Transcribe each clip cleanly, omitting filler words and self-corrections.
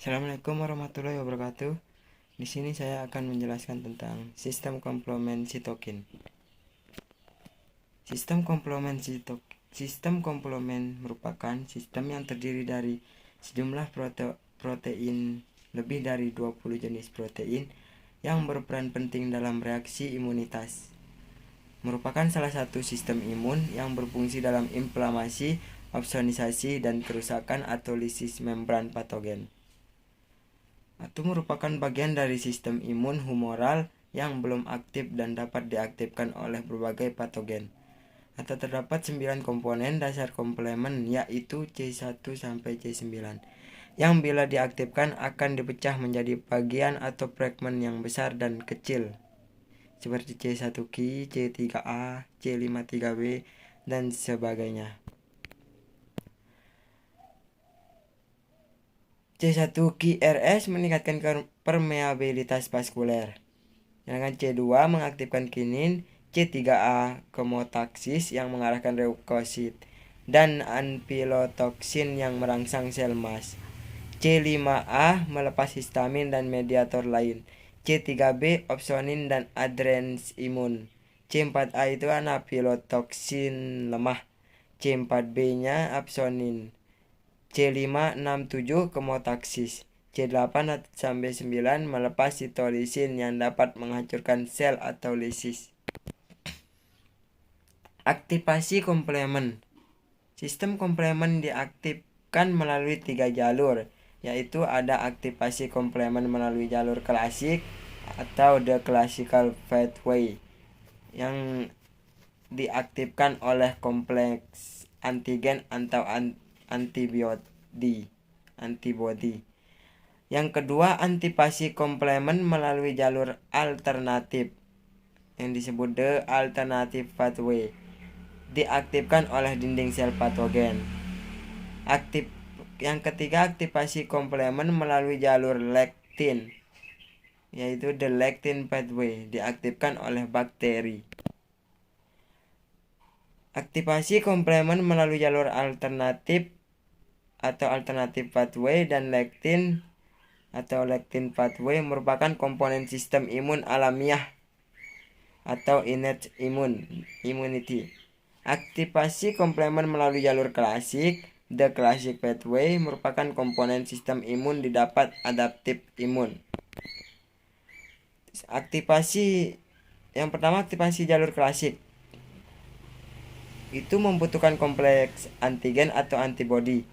Assalamualaikum warahmatullahi wabarakatuh. Di sini saya akan menjelaskan tentang sistem komplement sitokin. Sistem komplement merupakan sistem yang terdiri dari sejumlah protein lebih dari 20 jenis protein yang berperan penting dalam reaksi imunitas. Merupakan salah satu sistem imun yang berfungsi dalam inflamasi, opsonisasi, dan kerusakan atau lisis membran patogen. Atau merupakan bagian dari sistem imun humoral yang belum aktif dan dapat diaktifkan oleh berbagai patogen. Atau terdapat 9 komponen dasar komplement, yaitu C1 sampai C9, yang bila diaktifkan akan dipecah menjadi bagian atau fragmen yang besar dan kecil, seperti C1Ki, C3A, C53B, dan sebagainya. C1Ki-RS meningkatkan permeabilitas vaskuler, sedangkan C2 mengaktifkan kinin, C3A kemotaksis yang mengarahkan leukosit, dan anpilotoksin yang merangsang sel emas. C5A melepas histamin dan mediator lain. C3B opsonin dan adrens imun. C4A itu anapilotoksin lemah. C4B-nya opsonin. C567 kemotaksis. C8 sampai 9 melepas sitolisin yang dapat menghancurkan sel atau lisis. Aktivasi komplement. Sistem komplement diaktifkan melalui 3 jalur, yaitu ada aktivasi komplement melalui jalur klasik atau the classical pathway yang diaktifkan oleh kompleks antigen atau antibody. Yang kedua, aktivasi komplement melalui jalur alternatif yang disebut the alternative pathway, diaktifkan oleh dinding sel patogen. Yang ketiga, aktivasi komplement melalui jalur lektin, yaitu the lectin pathway, diaktifkan oleh bakteri. Aktivasi komplement melalui jalur alternatif atau alternative pathway dan lektin atau lectin pathway merupakan komponen sistem imun alamiah atau innate immunity. Aktivasi komplement melalui jalur klasik, the classic pathway, merupakan komponen sistem imun didapat adaptif imun. Yang pertama, aktivasi jalur klasik itu membutuhkan kompleks antigen atau antibodi.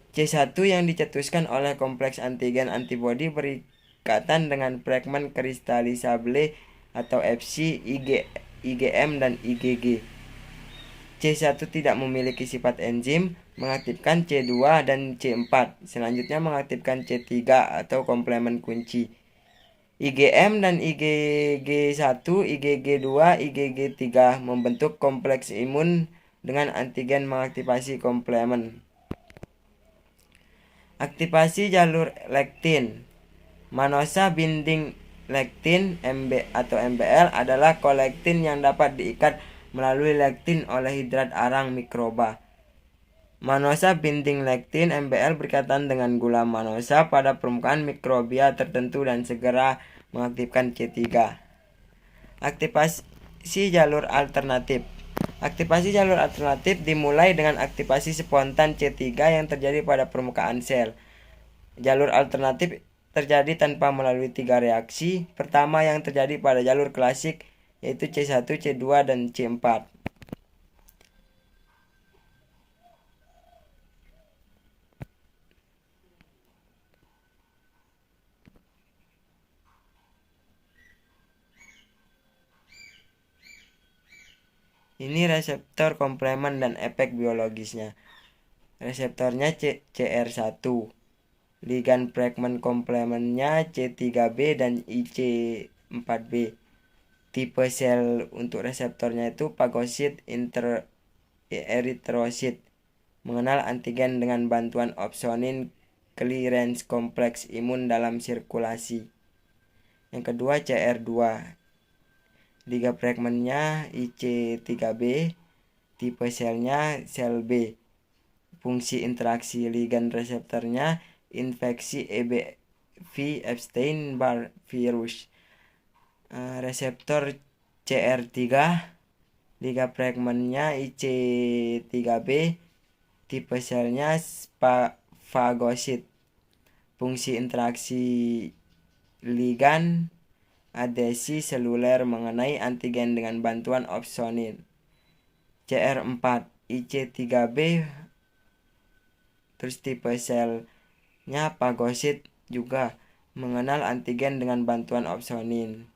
C1 yang dicetuskan oleh kompleks antigen antibodi berikatan dengan fragmen kristalisable atau Fc, IgM, dan IgG. C1 tidak memiliki sifat enzim, mengaktifkan C2 dan C4. Selanjutnya mengaktifkan C3 atau komplement kunci. IgM dan IgG1, IgG2, IgG3 membentuk kompleks imun dengan antigen mengaktifasi komplement. Aktivasi jalur lektin. Manosa binding lektin atau MBL adalah kolektin yang dapat diikat melalui lektin oleh hidrat arang mikroba. Manosa binding lektin MBL berkaitan dengan gula manosa pada permukaan mikrobia tertentu dan segera mengaktifkan C3. Aktivasi jalur alternatif. Aktivasi jalur alternatif dimulai dengan aktivasi spontan C3 yang terjadi pada permukaan sel. Jalur alternatif terjadi tanpa melalui 3 reaksi. Pertama yang terjadi pada jalur klasik yaitu C1, C2, dan C4. Ini reseptor komplement dan efek biologisnya. Reseptornya CR1. Ligan fragmen komplementnya C3B dan IC4B. Tipe sel untuk reseptornya itu fagosit eritrosit. Mengenal antigen dengan bantuan opsonin clearance kompleks imun dalam sirkulasi. Yang kedua CR2. Liga fragmennya IC3B, tipe selnya sel B. Fungsi interaksi ligan reseptornya infeksi EBV Epstein-Barr virus. Reseptor CR3, liga fragmentnya IC3B, tipe selnya fagosit, fungsi interaksi ligan adesi seluler mengenai antigen dengan bantuan opsonin. CR4 IC3B, terus tipe selnya fagosit juga mengenal antigen dengan bantuan opsonin.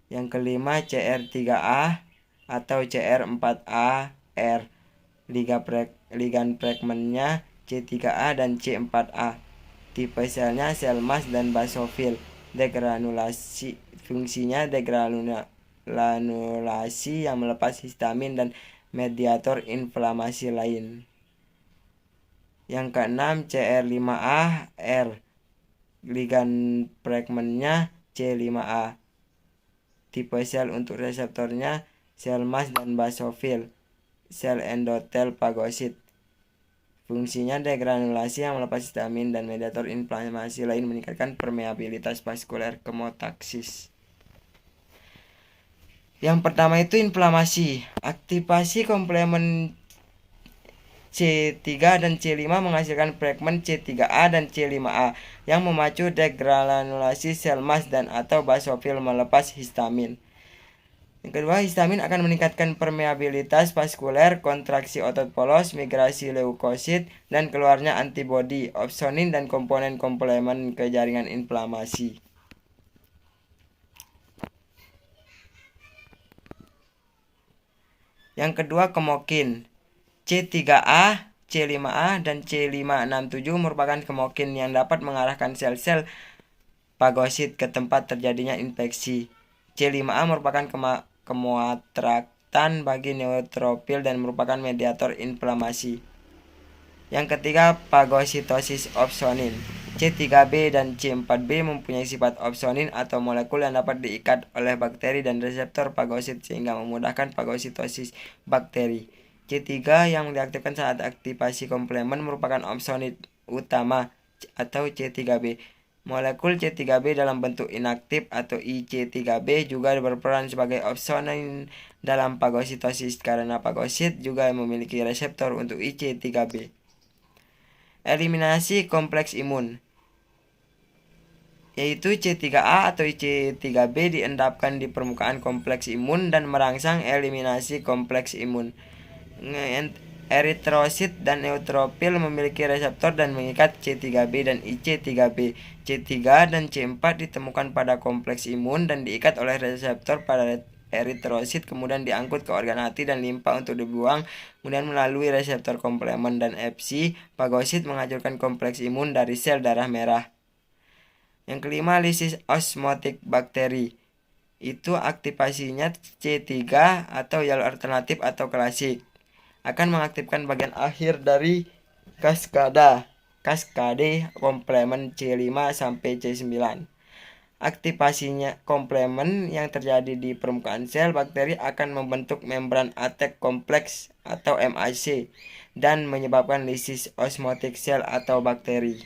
Yang kelima CR3A atau CR4AR, ligan fragmentnya C3A dan C4A, tipe selnya sel mas dan basofil, degranulasi, fungsinya degranulasi yang melepas histamin dan mediator inflamasi lain. Yang keenam CR5AR, ligan fragmentnya C5A, tipe sel untuk reseptornya sel mas dan basofil, sel endotel fagosit, fungsinya degranulasi yang melepas histamin dan mediator inflamasi lain, meningkatkan permeabilitas vaskuler kemotaksis. Yang pertama itu inflamasi. Aktivasi komplemen C3 dan C5 menghasilkan fragmen C3A dan C5A yang memacu degranulasi sel mas dan atau basofil melepas histamin. Yang kedua, histamin akan meningkatkan permeabilitas vaskuler, kontraksi otot polos, migrasi leukosit, dan keluarnya antibodi, opsonin, dan komponen komplemen ke jaringan inflamasi. Yang kedua, kemokin. C3A, C5A, dan C567 merupakan kemokin yang dapat mengarahkan sel-sel fagosit ke tempat terjadinya infeksi. C5A merupakan kemoatraktan bagi neutropil dan merupakan mediator inflamasi. Yang ketiga, fagositosis opsonin. C3B dan C4B mempunyai sifat opsonin atau molekul yang dapat diikat oleh bakteri dan reseptor fagosit sehingga memudahkan fagositosis bakteri. C3 yang diaktifkan saat aktivasi komplemen merupakan opsonin utama atau C3B. Molekul C3B dalam bentuk inaktif atau IC3B juga berperan sebagai opsonin dalam fagositosis karena fagosit juga memiliki reseptor untuk IC3B. Eliminasi kompleks imun, yaitu C3A atau C3B diendapkan di permukaan kompleks imun dan merangsang eliminasi kompleks imun. Eritrosit dan neutropil memiliki reseptor dan mengikat C3B dan IC3B. C3 dan C4 ditemukan pada kompleks imun dan diikat oleh reseptor pada eritrosit, kemudian diangkut ke organ hati dan limpa untuk dibuang, kemudian melalui reseptor komplemen dan Fc, fagosit menghancurkan kompleks imun dari sel darah merah. Yang kelima, lisis osmotik bakteri. Itu aktivasinya C3 atau jalur alternatif atau klasik. Akan mengaktifkan bagian akhir dari kaskade komplemen C5 sampai C9. Aktivasinya komplemen yang terjadi di permukaan sel bakteri akan membentuk membran attack kompleks atau MAC dan menyebabkan lisis osmotik sel atau bakteri.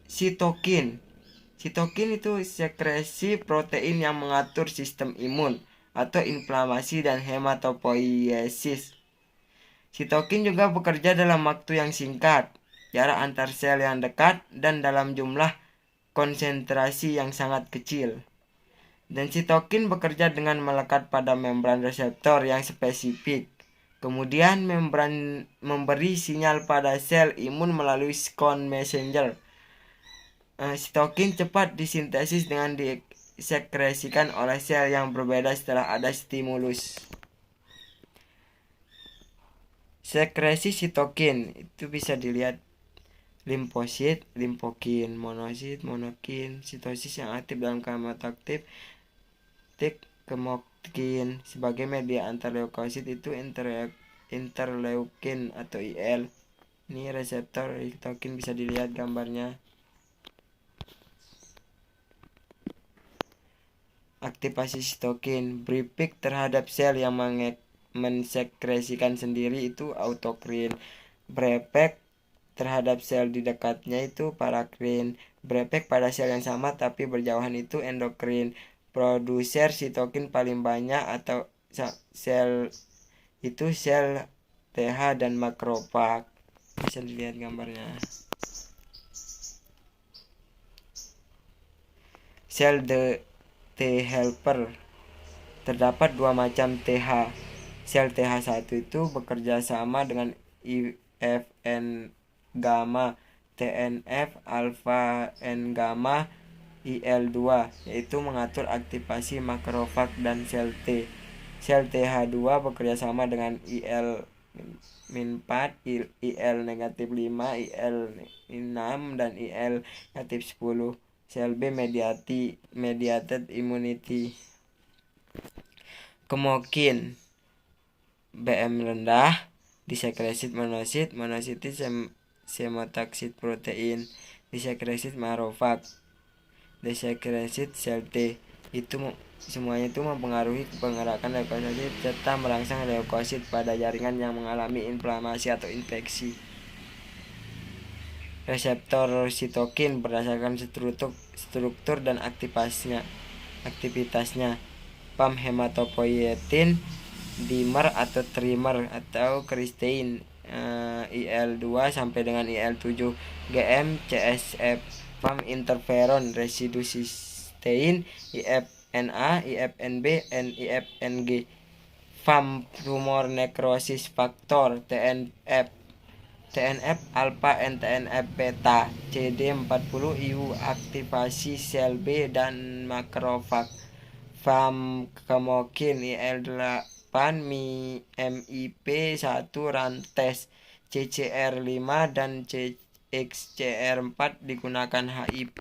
Sitokin. Sitokin itu sekresi protein yang mengatur sistem imun atau inflamasi dan hematopoiesis. Sitokin juga bekerja dalam waktu yang singkat, jarak antar sel yang dekat, dan dalam jumlah konsentrasi yang sangat kecil. Dan sitokin bekerja dengan melekat pada membran reseptor yang spesifik. Kemudian membran memberi sinyal pada sel imun melalui SCON messenger. Sitokin cepat disintesis dengan disekresikan oleh sel yang berbeda setelah ada stimulus. Sekresi sitokin itu bisa dilihat limfosit, limfokin, monosit, monokin, sitosis yang aktif dalam kemotaktif, kemokin sebagai media antar leukosit itu interleukin atau IL. Ini reseptor sitokin bisa dilihat gambarnya. Aktivasi sitokin berefek terhadap sel yang mensekresikan sendiri itu autokrin. Berefek terhadap sel di dekatnya itu parakrin. Berefek pada sel yang sama tapi berjauhan itu endokrin. Produser sitokin paling banyak atau sel itu sel TH dan makrofag. Bisa dilihat gambarnya. Sel T helper. Terdapat dua macam TH. Sel TH1 itu bekerja sama dengan IFN gamma, TNF alpha N gamma, IL2, yaitu mengatur aktivasi makrofag dan sel T. Sel TH2 bekerja sama dengan IL-4, IL-5, IL-6, dan IL-10. Sel B mediated immunity. Kemokin BM rendah, disekresit monosit, monositis semotoksit protein, disekresit makrofag, disekresit sel T. Itu semuanya itu mempengaruhi pengerakan leukosit serta merangsang leukosit pada jaringan yang mengalami inflamasi atau infeksi. Reseptor sitokin berdasarkan struktur dan aktivitasnya. PAM hematopoietin, dimer atau trimer atau kristein, IL2 sampai dengan IL7, GM, CSF, PAM interferon, residu sistein, IFNA, IFNB, IFNG, PAM tumor necrosis factor, TNF alpha and TNF beta, CD40, IU aktivasi sel B dan makrofag, PAM kemokin, IL8, MIP1 rantes, CCR5 dan CXCR4 digunakan HIP.